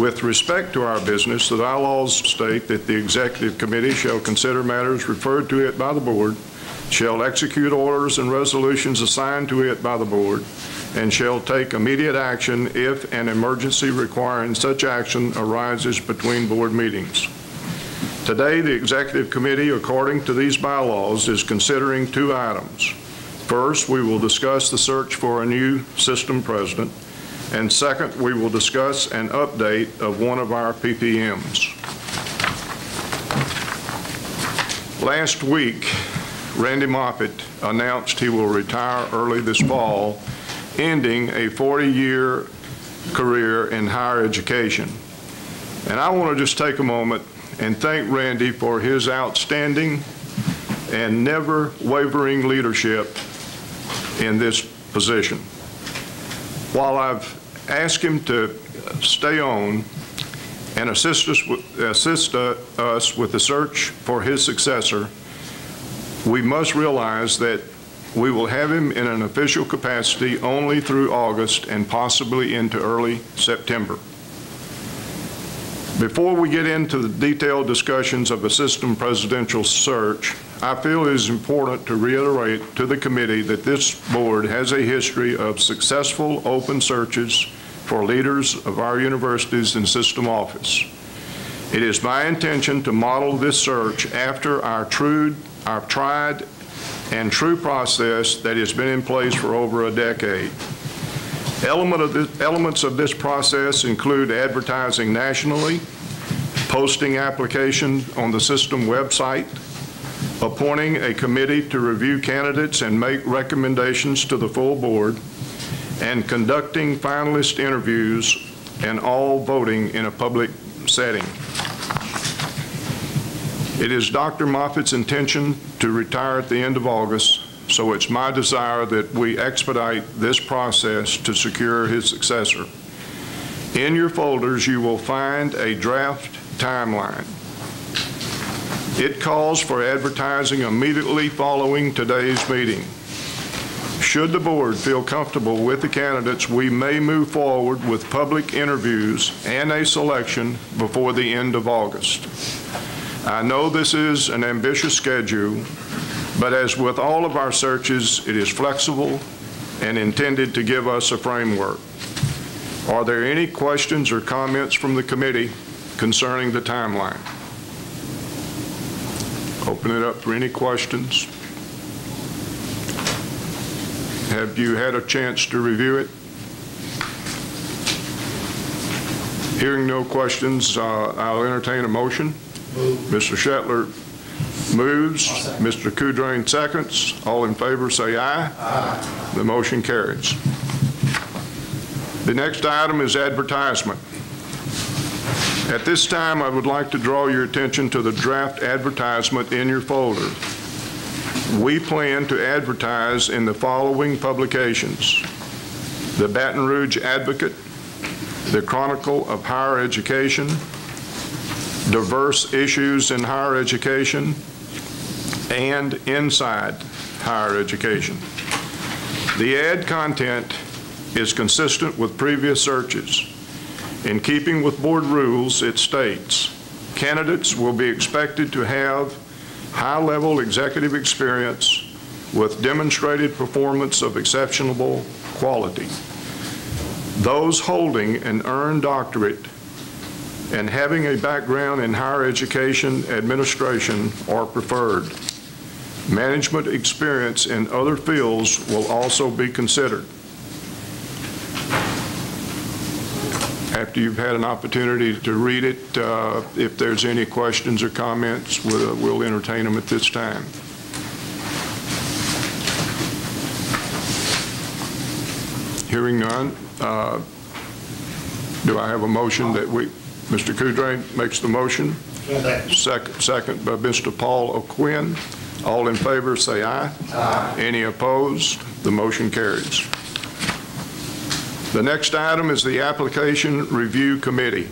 With respect to our business, the bylaws state that the Executive Committee shall consider matters referred to it by the Board, shall execute orders and resolutions assigned to it by the Board, and shall take immediate action if an emergency requiring such action arises between Board meetings. Today, the Executive Committee, according to these bylaws, is considering 2 items. First, we will discuss the search for a new system president, and second, we will discuss an update of one of our PPMs. Last week, Randy Moffitt announced he will retire early this fall, ending a 40-year career in higher education. And I want to just take a moment and thank Randy for his outstanding and never wavering leadership in this position. While I've asked him to stay on and assist us with the search for his successor, we must realize that we will have him in an official capacity only through August and possibly into early September. Before we get into the detailed discussions of a system presidential search, I feel it is important to reiterate to the committee that this board has a history of successful open searches for leaders of our universities and system office. It is my intention to model this search after our tried and true process that has been in place for over a decade. Elements of this process include advertising nationally, posting applications on the system website, appointing a committee to review candidates and make recommendations to the full board, and conducting finalist interviews and all voting in a public setting. It is Dr. Moffitt's intention to retire at the end of August, so it's my desire that we expedite this process to secure his successor. In your folders, you will find a draft timeline. It calls for advertising immediately following today's meeting. Should the board feel comfortable with the candidates, we may move forward with public interviews and a selection before the end of August. I know this is an ambitious schedule, but as with all of our searches, it is flexible and intended to give us a framework. Are there any questions or comments from the committee concerning the timeline? Open it up for any questions. Have you had a chance to review it? Hearing no questions, I'll entertain a motion. Mr. Shetler moves. Mr. Coudrain seconds. All in favor say aye. Aye. The motion carries. The next item is advertisement. At this time, I would like to draw your attention to the draft advertisement in your folder. We plan to advertise in the following publications: the Baton Rouge Advocate, the Chronicle of Higher Education, Diverse Issues in Higher Education, and Inside Higher Education. The ad content is consistent with previous searches. In keeping with board rules, it states, candidates will be expected to have high-level executive experience with demonstrated performance of exceptional quality. Those holding an earned doctorate and having a background in higher education administration are preferred. Management experience in other fields will also be considered. After you've had an opportunity to read it, if there's any questions or comments, we'll entertain them at this time. Hearing none, do I have a motion that Mr. Coudrain makes the motion? Second by Mr. Paul O'Quinn. All in favor say aye. Aye. Any opposed? The motion carries. The next item is the Application Review Committee.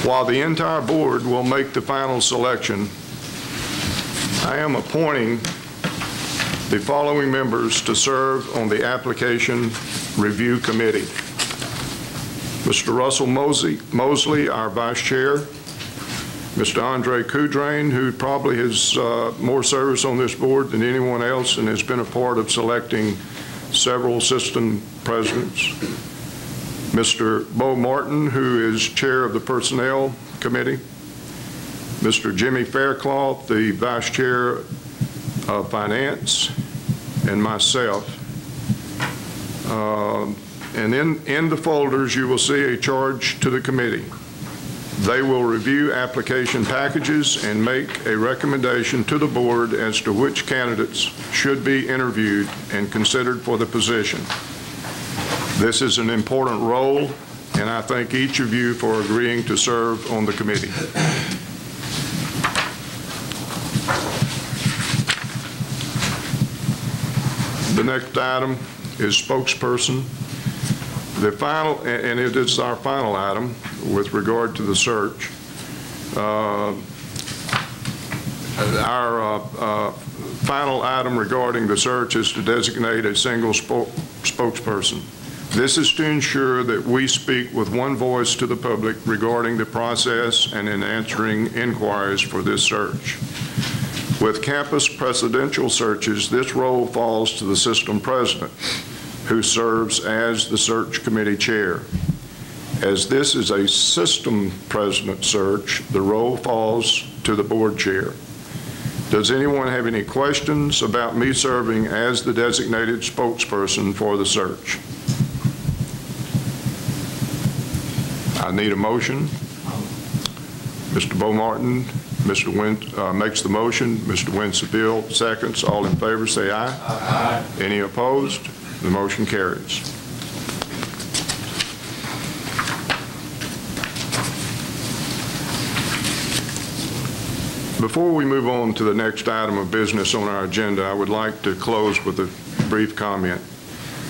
While the entire board will make the final selection, I am appointing the following members to serve on the Application Review Committee. Mr. Russell Mosley, our Vice Chair. Mr. Andre Coudrain, who probably has more service on this board than anyone else and has been a part of selecting several system presidents. Mr. Bo Martin, who is Chair of the Personnel Committee. Mr. Jimmy Faircloth, the Vice Chair of Finance, and myself. And in the folders, you will see a charge to the committee. They will review application packages and make a recommendation to the board as to which candidates should be interviewed and considered for the position. This is an important role, and I thank each of you for agreeing to serve on the committee. The next item is spokesperson. The final, and it is our final item with regard to the search. Our final item regarding the search is to designate a single spokesperson. This is to ensure that we speak with one voice to the public regarding the process and in answering inquiries for this search. With campus presidential searches, this role falls to the system president, who serves as the search committee chair. As this is a system president search, the role falls to the board chair. Does anyone have any questions about me serving as the designated spokesperson for the search? I need a motion. Mr. Bo Martin, Mr. Wynn makes the motion. Mr. Winsfield seconds. All in favor say aye. Aye. Any opposed? The motion carries. Before we move on to the next item of business on our agenda, I would like to close with a brief comment.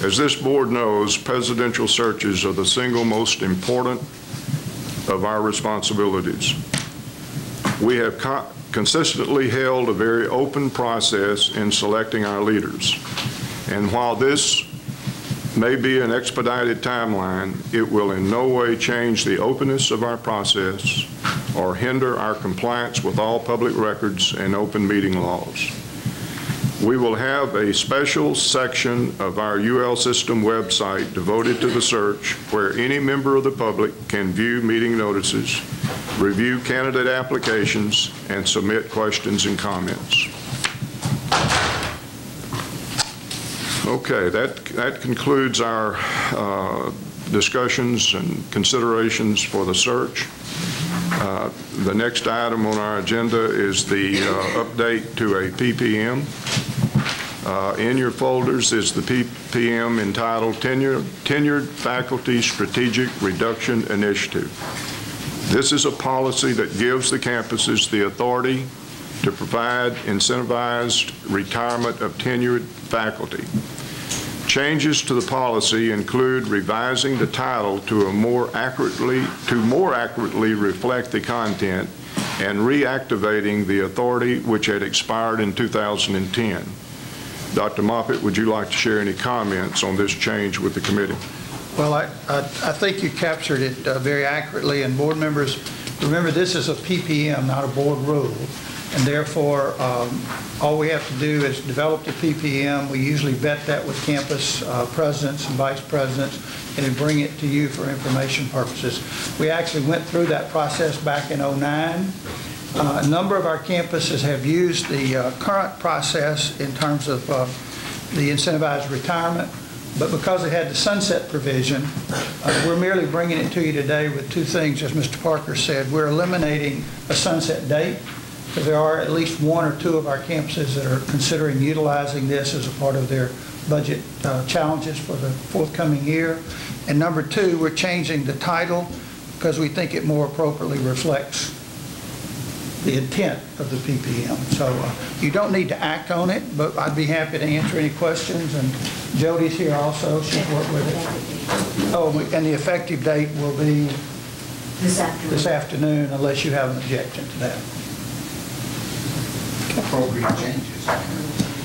As this board knows, presidential searches are the single most important of our responsibilities. We have consistently held a very open process in selecting our leaders. And while this may be an expedited timeline, it will in no way change the openness of our process or hinder our compliance with all public records and open meeting laws. We will have a special section of our UL System website devoted to the search where any member of the public can view meeting notices, review candidate applications, and submit questions and comments. Okay, that concludes our discussions and considerations for the search. The next item on our agenda is the update to a PPM. In your folders is the PPM entitled Tenured Faculty Strategic Reduction Initiative. This is a policy that gives the campuses the authority to provide incentivized retirement of tenured faculty. Changes to the policy include revising the title to more accurately reflect the content and reactivating the authority which had expired in 2010. Dr. Moffitt, would you like to share any comments on this change with the committee? Well, I think you captured it very accurately, and board members, remember this is a PPM, not a board rule, and therefore all we have to do is develop the PPM. We usually vet that with campus presidents and vice presidents and then bring it to you for information purposes. We actually went through that process back in '09. A number of our campuses have used the current process in terms of the incentivized retirement, but because it had the sunset provision, we're merely bringing it to you today with two things, as Mr. Parker said. We're eliminating a sunset date, because there are at least one or two of our campuses that are considering utilizing this as a part of their budget challenges for the forthcoming year. And number two, we're changing the title because we think it more appropriately reflects the intent of the PPM. So you don't need to act on it, but I'd be happy to answer any questions. And Jody's here also. She's worked with it. Oh, and the effective date will be this afternoon, unless you have an objection to that. Appropriate changes.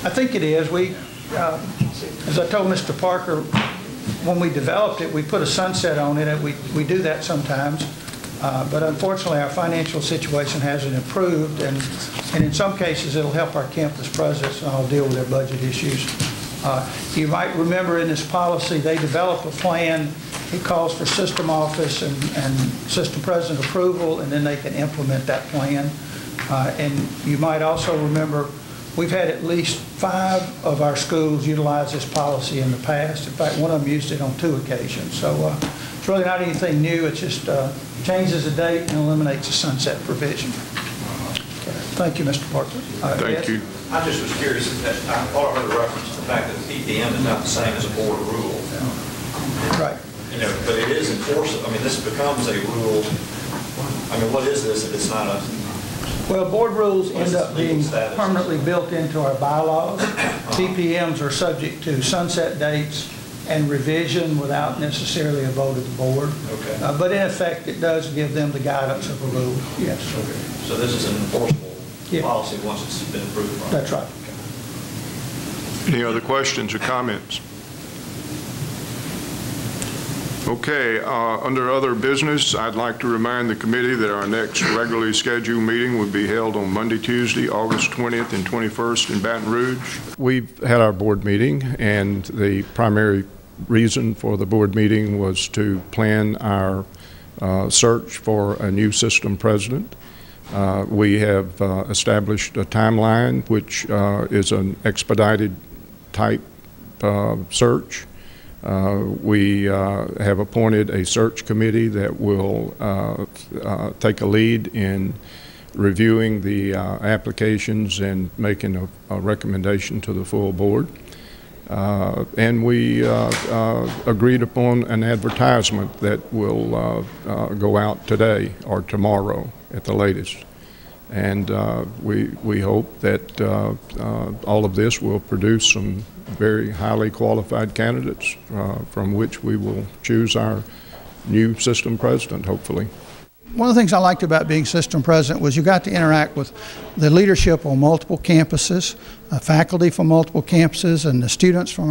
I think it is. We, as I told Mr. Parker, when we developed it, we put a sunset on it, and we do that sometimes. But unfortunately, our financial situation hasn't improved, and in some cases, it'll help our campus presidents, and I'll deal with their budget issues. You might remember in this policy, they develop a plan. It calls for system office and system president approval, and then they can implement that plan. And you might also remember, we've had at least 5 of our schools utilize this policy in the past. In fact, one of them used it on 2 occasions. So it's really not anything new. It just changes the date and eliminates the sunset provision. Thank you, Mr. Parker. Thank you. I just was curious, I thought I heard a reference to the fact that the PPM is not the same as a board rule. Right. You know, but it is enforceable. I mean, this becomes a rule. I mean, what is this if it's not a... Well, board rules end up being status? permanently built into our bylaws. PPMs are subject to sunset dates and revision without necessarily a vote of the board. Okay. But in effect, it does give them the guidance of a rule, yes. Okay. So this is an enforceable policy once it's been approved? That's right. Any other questions or comments? Okay, under other business, I'd like to remind the committee that our next regularly scheduled meeting would be held on Monday, Tuesday, August 20th and 21st in Baton Rouge. We've had our board meeting, and the primary reason for the board meeting was to plan our search for a new system president. We have established a timeline, which is an expedited type search. We have appointed a search committee that will take a lead in reviewing the applications and making a recommendation to the full board. And we agreed upon an advertisement that will go out today or tomorrow at the latest. And we hope that all of this will produce some very highly qualified candidates from which we will choose our new system president, hopefully. One of the things I liked about being system president was you got to interact with the leadership on multiple campuses, faculty from multiple campuses, and the students from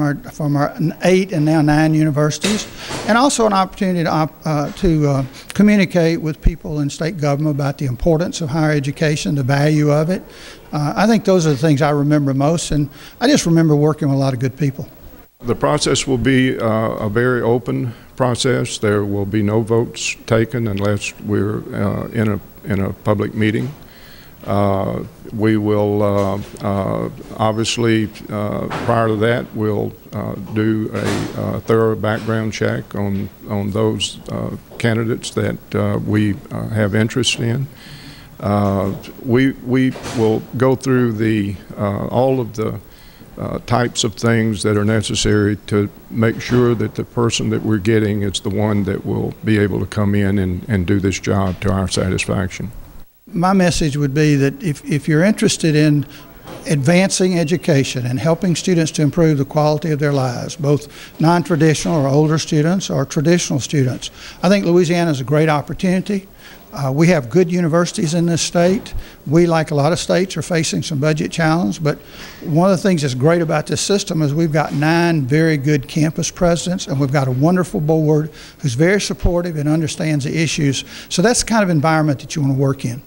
our 8 and now 9 universities, and also an opportunity to communicate with people in state government about the importance of higher education, the value of it. I think those are the things I remember most, and I just remember working with a lot of good people. The process will be a very open process. There will be no votes taken unless we're in a public meeting. We will obviously, prior to that, we'll do a thorough background check on those candidates that we have interest in. We will go through all of the types of things that are necessary to make sure that the person that we're getting is the one that will be able to come in and do this job to our satisfaction. My message would be that if you're interested in advancing education and helping students to improve the quality of their lives, both non-traditional or older students or traditional students, I think Louisiana is a great opportunity. We have good universities in this state. We, like a lot of states, are facing some budget challenge, but one of the things that's great about this system is we've got 9 very good campus presidents, and we've got a wonderful board who's very supportive and understands the issues. So that's the kind of environment that you want to work in.